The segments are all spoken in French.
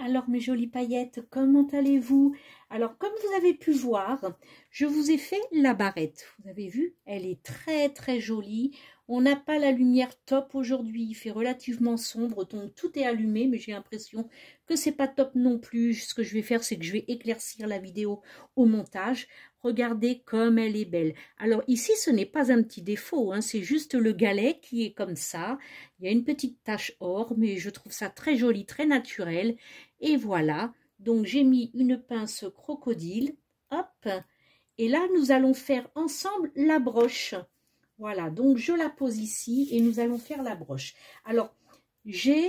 Alors mes jolies paillettes, comment allez-vous? Alors comme vous avez pu voir, je vous ai fait la barrette. Vous avez vu? Elle est très très jolie. On n'a pas la lumière top aujourd'hui, il fait relativement sombre, donc tout est allumé, mais j'ai l'impression que c'est pas top non plus. Ce que je vais faire, c'est que je vais éclaircir la vidéo au montage. Regardez comme elle est belle. Alors ici, ce n'est pas un petit défaut, hein, c'est juste le galet qui est comme ça. Il y a une petite tache or, mais je trouve ça très joli, très naturel. Et voilà, donc j'ai mis une pince crocodile, hop, et là nous allons faire ensemble la broche. Voilà, donc je la pose ici et nous allons faire la broche. Alors, j'ai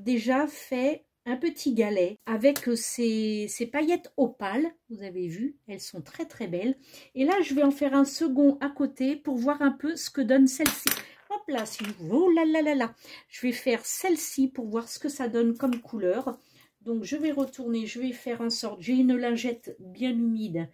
déjà fait un petit galet avec ces paillettes opales, vous avez vu, elles sont très très belles. Et là, je vais en faire un second à côté pour voir un peu ce que donne celle-ci. Hop là, oh là là là là, je vais faire celle-ci pour voir ce que ça donne comme couleur. Donc, je vais retourner, je vais faire en sorte, j'ai une lingette bien humide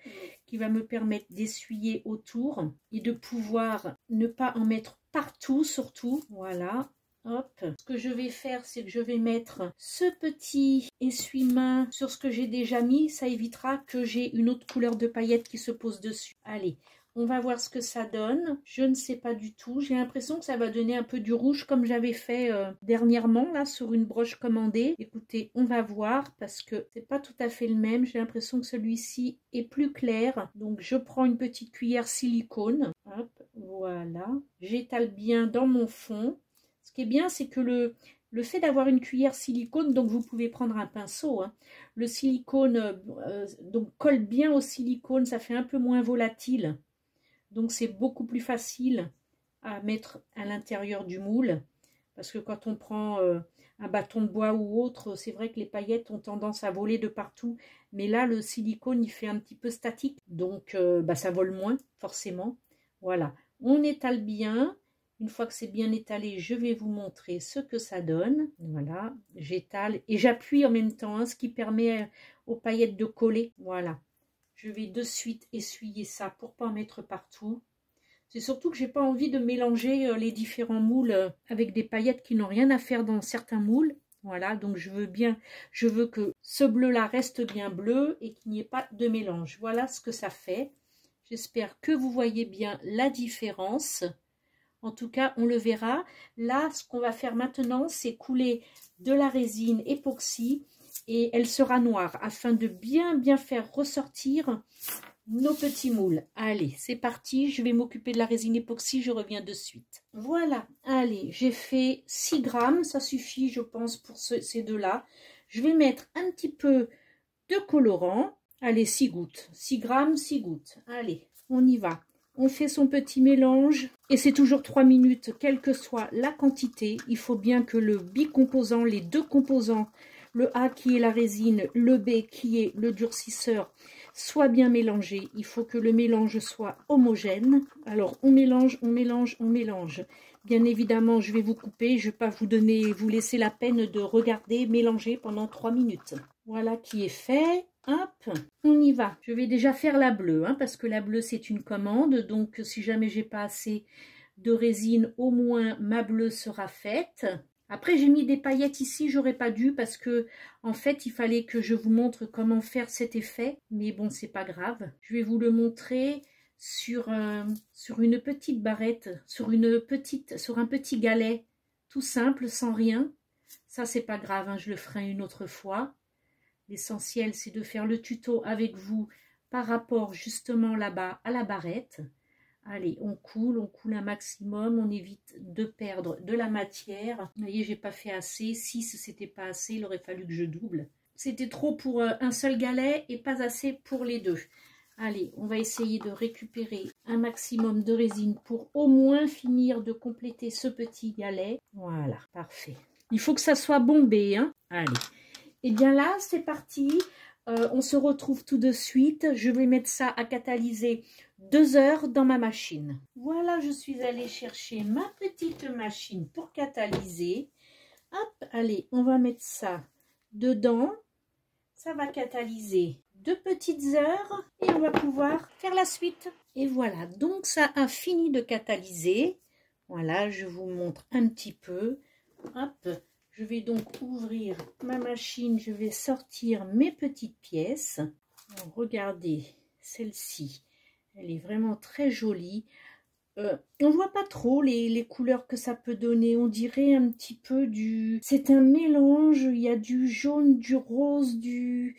qui va me permettre d'essuyer autour et de pouvoir ne pas en mettre partout, surtout. Voilà, hop. Ce que je vais faire, c'est que je vais mettre ce petit essuie-main sur ce que j'ai déjà mis. Ça évitera que j'ai une autre couleur de paillettes qui se pose dessus. Allez. On va voir ce que ça donne. Je ne sais pas du tout. J'ai l'impression que ça va donner un peu du rouge comme j'avais fait dernièrement là sur une broche commandée. Écoutez, on va voir parce que c'est pas tout à fait le même. J'ai l'impression que celui-ci est plus clair. Donc je prends une petite cuillère silicone. Hop, voilà. J'étale bien dans mon fond. Ce qui est bien, c'est que le fait d'avoir une cuillère silicone, donc vous pouvez prendre un pinceau, hein. Le silicone donc colle bien au silicone, ça fait un peu moins volatile. Donc, c'est beaucoup plus facile à mettre à l'intérieur du moule. Parce que quand on prend un bâton de bois ou autre, c'est vrai que les paillettes ont tendance à voler de partout. Mais là, le silicone, il fait un petit peu statique. Donc, ça vole moins, forcément. Voilà. On étale bien. Une fois que c'est bien étalé, je vais vous montrer ce que ça donne. Voilà. J'étale et j'appuie en même temps, hein, ce qui permet aux paillettes de coller. Voilà. Je vais de suite essuyer ça pour pas en mettre partout. C'est surtout que j'ai pas envie de mélanger les différents moules avec des paillettes qui n'ont rien à faire dans certains moules. Voilà, donc je veux que ce bleu-là reste bien bleu et qu'il n'y ait pas de mélange. Voilà ce que ça fait. J'espère que vous voyez bien la différence. En tout cas, on le verra. Là, ce qu'on va faire maintenant, c'est couler de la résine époxy. Et elle sera noire afin de bien faire ressortir nos petits moules. Allez, c'est parti, je vais m'occuper de la résine époxy, je reviens de suite. Voilà, allez, j'ai fait 6 grammes, ça suffit je pense pour ces deux-là. Je vais mettre un petit peu de colorant, allez 6 gouttes, 6 grammes, 6 gouttes. Allez, on y va. On fait son petit mélange et c'est toujours 3 minutes, quelle que soit la quantité. Il faut bien que le bicomposant, les deux composants, le A qui est la résine, le B qui est le durcisseur, soit bien mélangé. Il faut que le mélange soit homogène. Alors, on mélange, on mélange, on mélange. Bien évidemment, je vais vous couper. Je ne vais pas vous laisser la peine de regarder, mélanger pendant 3 minutes. Voilà qui est fait. Hop, on y va. Je vais déjà faire la bleue, hein, parce que la bleue, c'est une commande. Donc, si jamais j'ai pas assez de résine, au moins ma bleue sera faite. Après, j'ai mis des paillettes ici, j'aurais pas dû parce que, en fait, il fallait que je vous montre comment faire cet effet. Mais bon, c'est pas grave. Je vais vous le montrer sur une petite barrette, sur un petit galet, tout simple, sans rien. Ça, c'est pas grave, hein, je le ferai une autre fois. L'essentiel, c'est de faire le tuto avec vous par rapport justement là-bas à la barrette. Allez, on coule un maximum, on évite de perdre de la matière. Vous voyez, j'ai pas fait assez. 6, c'était pas assez, il aurait fallu que je double. C'était trop pour un seul galet et pas assez pour les deux. Allez, on va essayer de récupérer un maximum de résine pour au moins finir de compléter ce petit galet. Voilà, parfait. Il faut que ça soit bombé, hein. Allez. Et bien là, c'est parti. On se retrouve tout de suite. Je vais mettre ça à catalyser 2 heures dans ma machine. Voilà, je suis allée chercher ma petite machine pour catalyser. Hop, allez, on va mettre ça dedans. Ça va catalyser 2 petites heures et on va pouvoir faire la suite. Et voilà, donc ça a fini de catalyser. Voilà, je vous montre un petit peu. Hop, Je vais donc ouvrir ma machine, je vais sortir mes petites pièces. Alors, regardez, celle-ci, elle est vraiment très jolie. On voit pas trop les couleurs que ça peut donner. On dirait un petit peu du... C'est un mélange, il y a du jaune, du rose, du...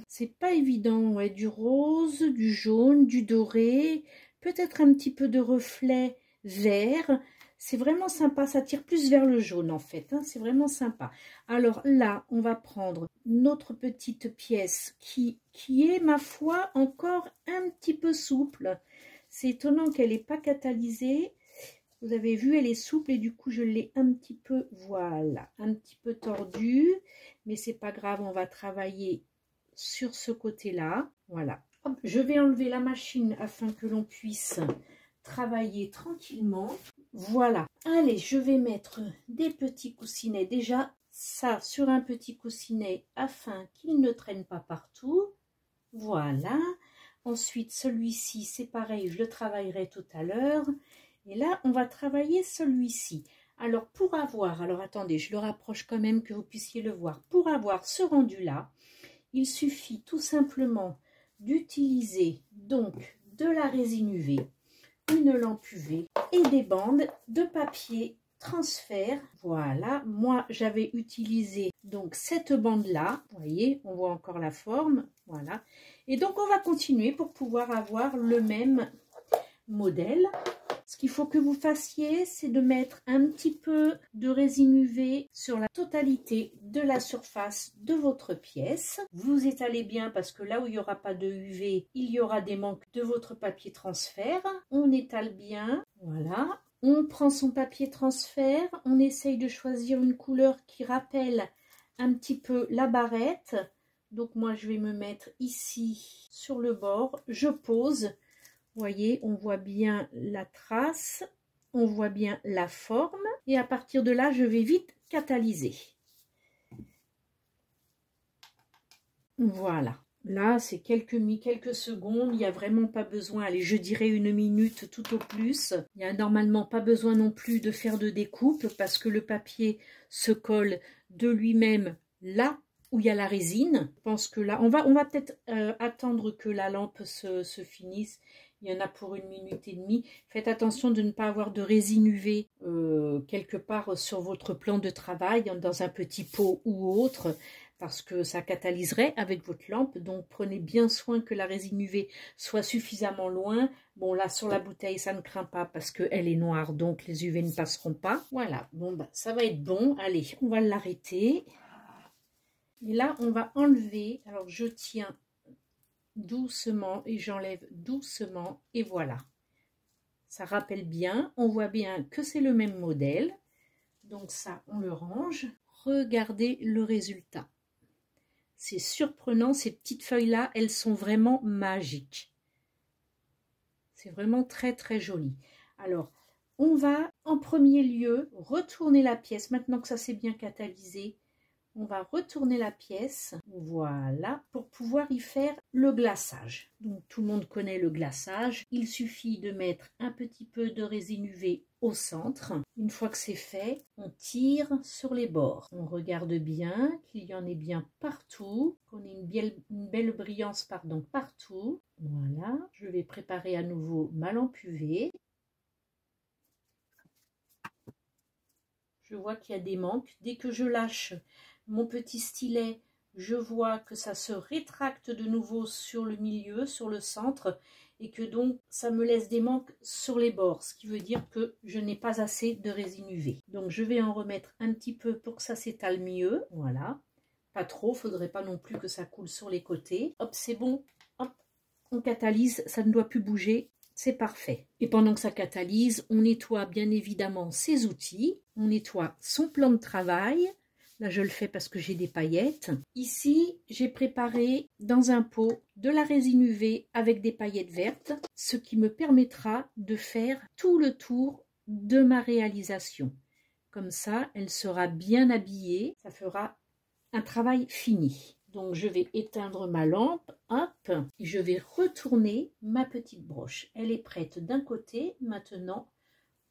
c'est pas évident, ouais, du rose, du jaune, du doré, peut-être un petit peu de reflet vert. C'est vraiment sympa, ça tire plus vers le jaune en fait, hein, c'est vraiment sympa. Alors là, on va prendre notre petite pièce qui est, ma foi, encore un petit peu souple. C'est étonnant qu'elle n'est pas catalysée. Vous avez vu, elle est souple et du coup, je l'ai un petit peu, voilà, un petit peu tordue. Mais c'est pas grave, on va travailler sur ce côté-là. Voilà. Hop, je vais enlever la machine afin que l'on puisse travailler tranquillement. Voilà. Allez, je vais mettre des petits coussinets. Déjà, ça sur un petit coussinet afin qu'il ne traîne pas partout. Voilà. Ensuite, celui-ci, c'est pareil, je le travaillerai tout à l'heure. Et là, on va travailler celui-ci. Alors, pour avoir, alors attendez, je le rapproche quand même que vous puissiez le voir. Pour avoir ce rendu-là, il suffit tout simplement d'utiliser donc de la résine UV, une lampe UV et des bandes de papier transfert. Voilà, moi j'avais utilisé donc cette bande là, vous voyez, on voit encore la forme, voilà. Et donc on va continuer pour pouvoir avoir le même modèle. Ce qu'il faut que vous fassiez, c'est de mettre un petit peu de résine UV sur la totalité de la surface de votre pièce. Vous étalez bien parce que là où il n'y aura pas de UV, il y aura des manques de votre papier transfert. On étale bien, voilà. On prend son papier transfert, on essaye de choisir une couleur qui rappelle un petit peu la barrette. Donc moi je vais me mettre ici sur le bord, je pose. Vous voyez, on voit bien la trace, on voit bien la forme et à partir de là, je vais vite catalyser. Voilà, là c'est quelques secondes, il n'y a vraiment pas besoin, allez, je dirais 1 minute tout au plus. Il n'y a normalement pas besoin non plus de faire de découpe parce que le papier se colle de lui-même là où il y a la résine. Je pense que là, on va peut-être attendre que la lampe se finisse. Il y en a pour 1 minute et demie. Faites attention de ne pas avoir de résine UV quelque part sur votre plan de travail, dans un petit pot ou autre, parce que ça catalyserait avec votre lampe. Donc prenez bien soin que la résine UV soit suffisamment loin. Bon là sur la bouteille ça ne craint pas parce qu'elle est noire, donc les UV ne passeront pas. Voilà, bon bah ça va être bon. Allez, on va l'arrêter. Et là on va enlever, alors je tiens doucement et j'enlève doucement et voilà, ça rappelle bien, on voit bien que c'est le même modèle, donc ça on le range. Regardez le résultat, c'est surprenant, ces petites feuilles là elles sont vraiment magiques, c'est vraiment très très joli. Alors on va en premier lieu retourner la pièce maintenant que ça s'est bien catalysé. On va retourner la pièce, voilà, pour pouvoir y faire le glaçage. Donc tout le monde connaît le glaçage. Il suffit de mettre un petit peu de résine UV au centre. Une fois que c'est fait, on tire sur les bords. On regarde bien qu'il y en ait bien partout, qu'on ait une belle brillance partout. Voilà, je vais préparer à nouveau ma lampe UV. Je vois qu'il y a des manques. Dès que je lâche mon petit stylet, je vois que ça se rétracte de nouveau sur le milieu, sur le centre, et que donc ça me laisse des manques sur les bords, ce qui veut dire que je n'ai pas assez de résine UV. Donc je vais en remettre un petit peu pour que ça s'étale mieux, voilà. Pas trop, faudrait pas non plus que ça coule sur les côtés. Hop, c'est bon, hop, on catalyse, ça ne doit plus bouger. C'est parfait. Et pendant que ça catalyse, on nettoie bien évidemment ses outils, on nettoie son plan de travail. Là, je le fais parce que j'ai des paillettes. Ici, j'ai préparé dans un pot de la résine UV avec des paillettes vertes, ce qui me permettra de faire tout le tour de ma réalisation. Comme ça, elle sera bien habillée, ça fera un travail fini. Donc, je vais éteindre ma lampe, hop, et je vais retourner ma petite broche. Elle est prête d'un côté. Maintenant,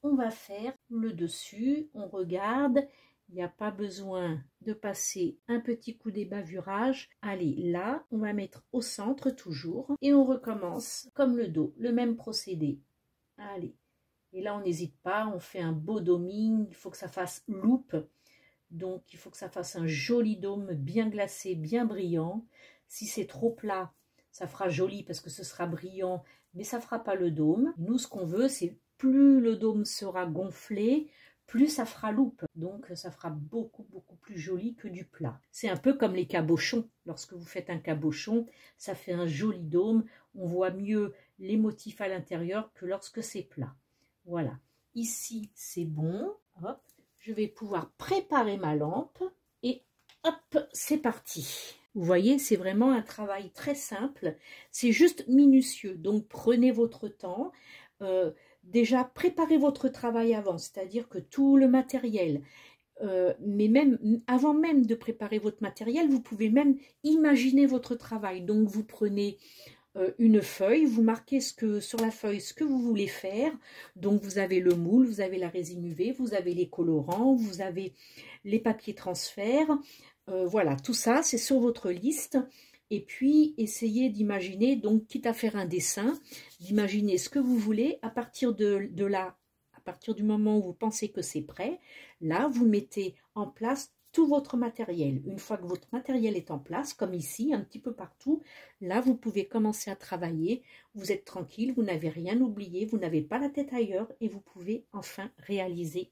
on va faire le dessus. On regarde. Il n'y a pas besoin de passer un petit coup d'ébavurage. Allez, là, on va mettre au centre toujours. Et on recommence comme le dos, le même procédé. Allez. Et là, on n'hésite pas, on fait un beau doming. Il faut que ça fasse loupe. Donc, il faut que ça fasse un joli dôme bien glacé, bien brillant. Si c'est trop plat, ça fera joli parce que ce sera brillant, mais ça ne fera pas le dôme. Nous, ce qu'on veut, c'est plus le dôme sera gonflé, plus ça fera loupe. Donc, ça fera beaucoup plus joli que du plat. C'est un peu comme les cabochons. Lorsque vous faites un cabochon, ça fait un joli dôme. On voit mieux les motifs à l'intérieur que lorsque c'est plat. Voilà. Ici, c'est bon. Hop. Je vais pouvoir préparer ma lampe et hop, c'est parti. Vous voyez, c'est vraiment un travail très simple. C'est juste minutieux. Donc, prenez votre temps. Déjà, préparez votre travail avant, c'est-à-dire que tout le matériel, mais même avant même de préparer votre matériel, vous pouvez même imaginer votre travail. Donc, vous prenez une feuille, vous marquez sur la feuille ce que vous voulez faire. Donc, vous avez le moule, vous avez la résine UV, vous avez les colorants, vous avez les papiers transfert. Voilà, tout ça, c'est sur votre liste. Et puis, essayez d'imaginer, donc, quitte à faire un dessin, d'imaginer ce que vous voulez. À partir de là, à partir du moment où vous pensez que c'est prêt, là, vous mettez en place tout votre matériel. Une fois que votre matériel est en place, comme ici, un petit peu partout, là, vous pouvez commencer à travailler. Vous êtes tranquille, vous n'avez rien oublié, vous n'avez pas la tête ailleurs et vous pouvez enfin réaliser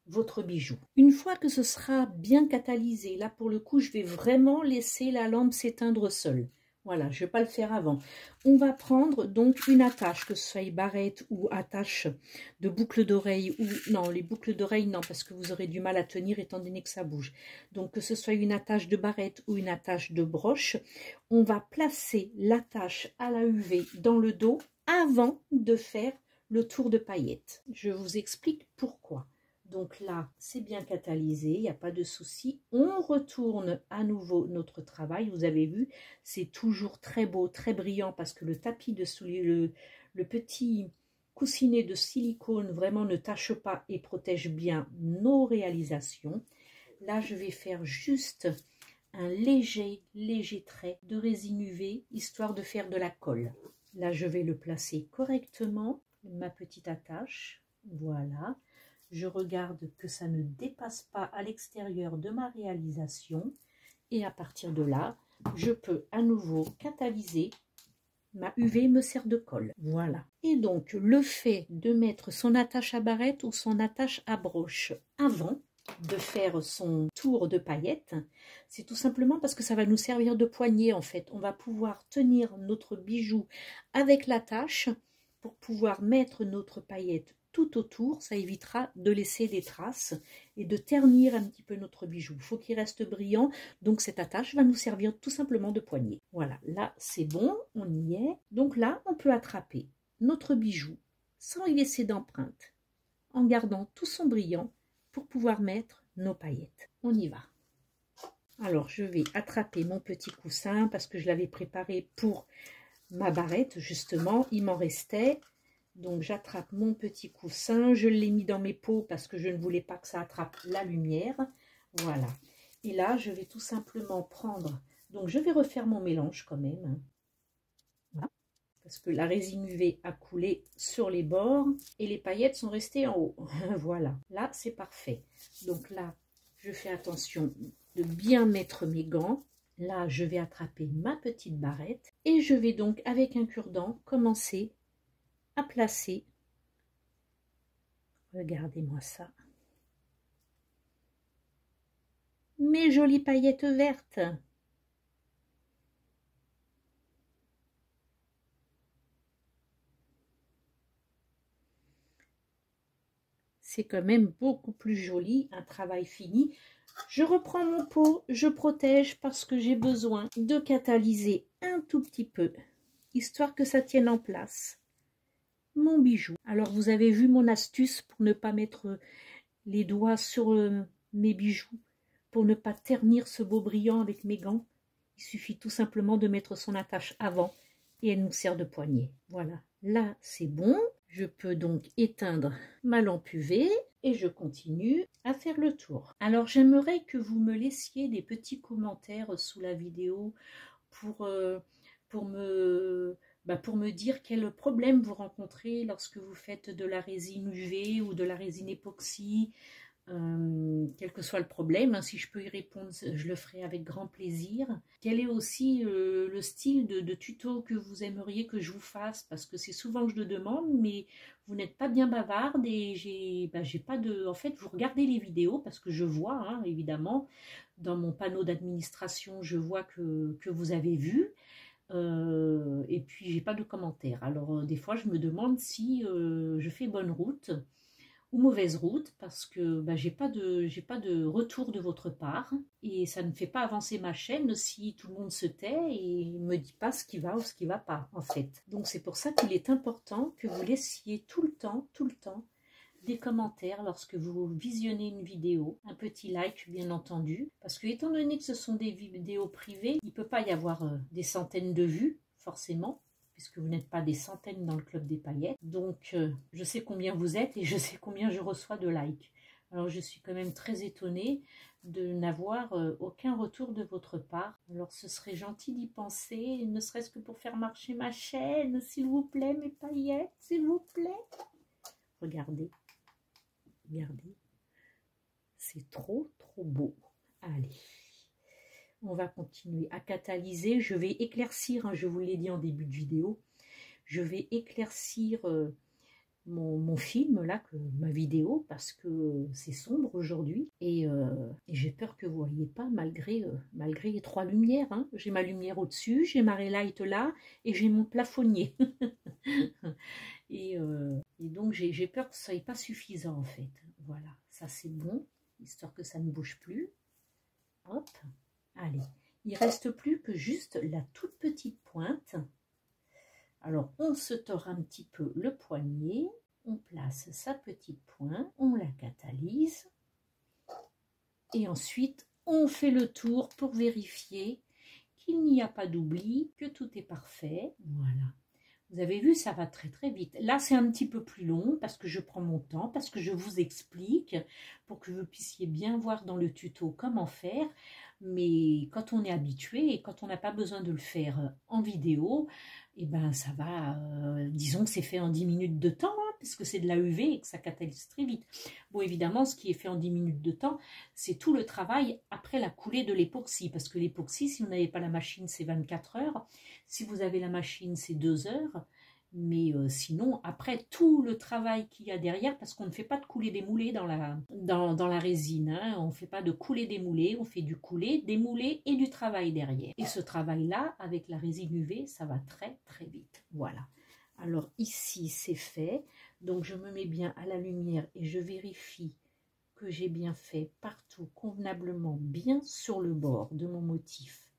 votre bijou. Une fois que ce sera bien catalysé, là pour le coup je vais vraiment laisser la lampe s'éteindre seule. Voilà, je ne vais pas le faire avant. On va prendre donc une attache, que ce soit barrette ou attache de boucle d'oreille, ou non, les boucles d'oreille non, parce que vous aurez du mal à tenir étant donné que ça bouge. Donc que ce soit une attache de barrette ou une attache de broche, on va placer l'attache à la UV dans le dos avant de faire le tour de paillettes. Je vous explique pourquoi. Donc là, c'est bien catalysé, il n'y a pas de souci. On retourne à nouveau notre travail. Vous avez vu, c'est toujours très beau, très brillant parce que le tapis de soulier, le petit coussinet de silicone vraiment ne tâche pas et protège bien nos réalisations. Là, je vais faire juste un léger trait de résine UV, histoire de faire de la colle. Là, je vais le placer correctement, ma petite attache, voilà. Je regarde que ça ne dépasse pas à l'extérieur de ma réalisation et à partir de là, je peux à nouveau catalyser. Ma UV me sert de colle. Voilà. Et donc, le fait de mettre son attache à barrette ou son attache à broche avant de faire son tour de paillettes, c'est tout simplement parce que ça va nous servir de poignée en fait. On va pouvoir tenir notre bijou avec l'attache pour pouvoir mettre notre paillette tout autour, ça évitera de laisser des traces et de ternir un petit peu notre bijou. Il faut qu'il reste brillant, donc cette attache va nous servir tout simplement de poignée. Voilà, là c'est bon, on y est. Donc là, on peut attraper notre bijou sans y laisser d'empreinte, en gardant tout son brillant pour pouvoir mettre nos paillettes. On y va. Alors je vais attraper mon petit coussin parce que je l'avais préparé pour ma barrette justement, il m'en restait. Donc j'attrape mon petit coussin, je l'ai mis dans mes pots parce que je ne voulais pas que ça attrape la lumière. Voilà. Et là, je vais tout simplement prendre, donc je vais refaire mon mélange quand même. Voilà. Parce que la résine UV a coulé sur les bords et les paillettes sont restées en haut. Voilà. Là, c'est parfait. Donc là, je fais attention de bien mettre mes gants. Là, je vais attraper ma petite barrette et je vais donc, avec un cure-dent, commencer à placer, regardez-moi ça, mes jolies paillettes vertes. C'est quand même beaucoup plus joli, un travail fini. Je reprends mon pot, je protège parce que j'ai besoin de catalyser un tout petit peu, histoire que ça tienne en place mon bijou. Alors vous avez vu mon astuce pour ne pas mettre les doigts sur mes bijoux, pour ne pas ternir ce beau brillant avec mes gants. Il suffit tout simplement de mettre son attache avant et elle nous sert de poignée. Voilà, là c'est bon. Je peux donc éteindre ma lampe UV. et je continue à faire le tour. Alors j'aimerais que vous me laissiez des petits commentaires sous la vidéo pour, pour me dire quel problème vous rencontrez lorsque vous faites de la résine UV ou de la résine époxy. Quel que soit le problème, hein, si je peux y répondre, je le ferai avec grand plaisir. Quel est aussi le style de tuto que vous aimeriez que je vous fasse, parce que c'est souvent que je le demande, mais vous n'êtes pas bien bavarde et j'ai pas de... En fait, vous regardez les vidéos parce que je vois, hein, évidemment, dans mon panneau d'administration, je vois que vous avez vu. Et puis j'ai pas de commentaires. Alors des fois je me demande si je fais bonne route ou mauvaise route, parce que j'ai pas de retour de votre part et ça ne fait pas avancer ma chaîne si tout le monde se tait et me dit pas ce qui va ou ce qui va pas en fait. Donc c'est pour ça qu'il est important que vous laissiez tout le temps des commentaires lorsque vous visionnez une vidéo, un petit like bien entendu, parce que étant donné que ce sont des vidéos privées, il ne peut pas y avoir des centaines de vues forcément, puisque vous n'êtes pas des centaines dans le club des paillettes. Donc je sais combien vous êtes et je sais combien je reçois de likes. Alors je suis quand même très étonnée de n'avoir aucun retour de votre part. Alors ce serait gentil d'y penser, ne serait-ce que pour faire marcher ma chaîne, s'il vous plaît, mes paillettes, s'il vous plaît. Regardez. Regardez, c'est trop beau. Allez, on va continuer à catalyser. Je vais éclaircir, hein, je vous l'ai dit en début de vidéo, je vais éclaircir mon film, là, ma vidéo, parce que c'est sombre aujourd'hui. Et j'ai peur que vous ne voyez pas, malgré les 3 lumières. Hein. J'ai ma lumière au-dessus, j'ai ma relight là, et j'ai mon plafonnier. Et donc j'ai peur que ce soit pas suffisant en fait. Voilà, ça c'est bon, histoire que ça ne bouge plus. Hop, allez, il reste plus que juste la toute petite pointe. Alors on se tord un petit peu le poignet, on place sa petite pointe, on la catalyse et ensuite on fait le tour pour vérifier qu'il n'y a pas d'oubli, que tout est parfait. Voilà. Vous avez vu, ça va très vite. Là, c'est un petit peu plus long parce que je prends mon temps, parce que je vous explique pour que vous puissiez bien voir dans le tuto comment faire. Mais quand on est habitué et quand on n'a pas besoin de le faire en vidéo, et ben ça va, disons que c'est fait en 10 minutes de temps, hein, parce que c'est de la UV et que ça catalyse très vite. Bon, évidemment, ce qui est fait en 10 minutes de temps, c'est tout le travail après la coulée de l'époxy, parce que l'époxy, si vous n'avez pas la machine, c'est 24 heures. Si vous avez la machine, c'est 2 heures. Mais sinon, après tout le travail qu'il y a derrière, parce qu'on ne fait pas de coulé démoulé dans la résine, hein, on ne fait pas de coulé démoulé, on fait du coulé, démoulé et du travail derrière. Et ce travail-là, avec la résine UV, ça va très vite. Voilà. Alors ici, c'est fait. Donc je me mets bien à la lumière et je vérifie que j'ai bien fait partout convenablement bien sur le bord de mon motif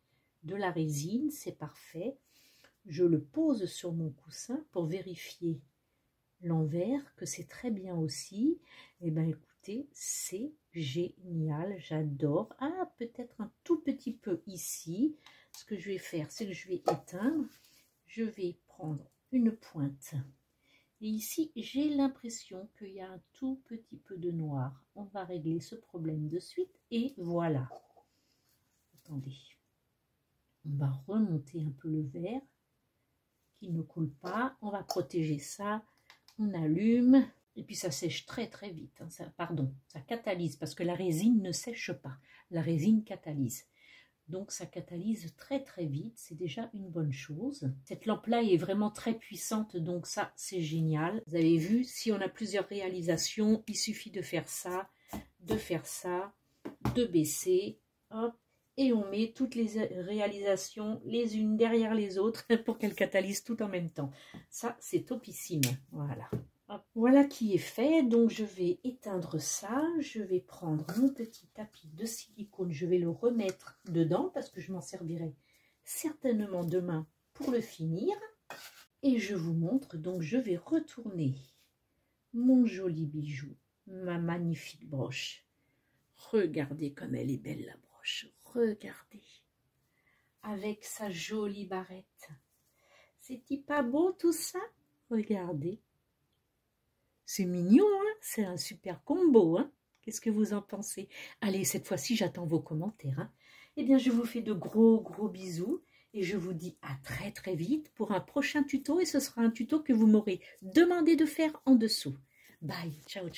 de la résine, c'est parfait. Je le pose sur mon coussin pour vérifier l'envers, que c'est très bien aussi. Et bien écoutez, c'est génial, j'adore. Ah, peut-être un tout petit peu ici. Ce que je vais faire, c'est que je vais éteindre. Je vais prendre une pointe. Et ici, j'ai l'impression qu'il y a un tout petit peu de noir. On va régler ce problème de suite. Et voilà. Attendez. On va remonter un peu le verre, qu'il ne coule pas. On va protéger ça. On allume. Et puis ça sèche très vite. Hein. Ça catalyse parce que la résine ne sèche pas. La résine catalyse. Donc ça catalyse très vite. C'est déjà une bonne chose. Cette lampe-là est vraiment très puissante. Donc ça, c'est génial. Vous avez vu, si on a plusieurs réalisations, il suffit de faire ça, de baisser. Hop. Et on met toutes les réalisations les unes derrière les autres pour qu'elles catalysent tout en même temps. Ça, c'est topissime. Voilà. Hop. Voilà qui est fait. Donc, je vais éteindre ça. Je vais prendre mon petit tapis de silicone. Je vais le remettre dedans parce que je m'en servirai certainement demain pour le finir. Et je vous montre. Donc, je vais retourner mon joli bijou, ma magnifique broche. Regardez comme elle est belle, la broche. Regardez, avec sa jolie barrette. C'est-il pas beau tout ça? Regardez. C'est mignon, hein? C'est un super combo, hein? Qu'est-ce que vous en pensez? Allez, cette fois-ci, j'attends vos commentaires, hein? Eh bien, je vous fais de gros bisous et je vous dis à très vite pour un prochain tuto et ce sera un tuto que vous m'aurez demandé de faire en dessous. Bye, ciao.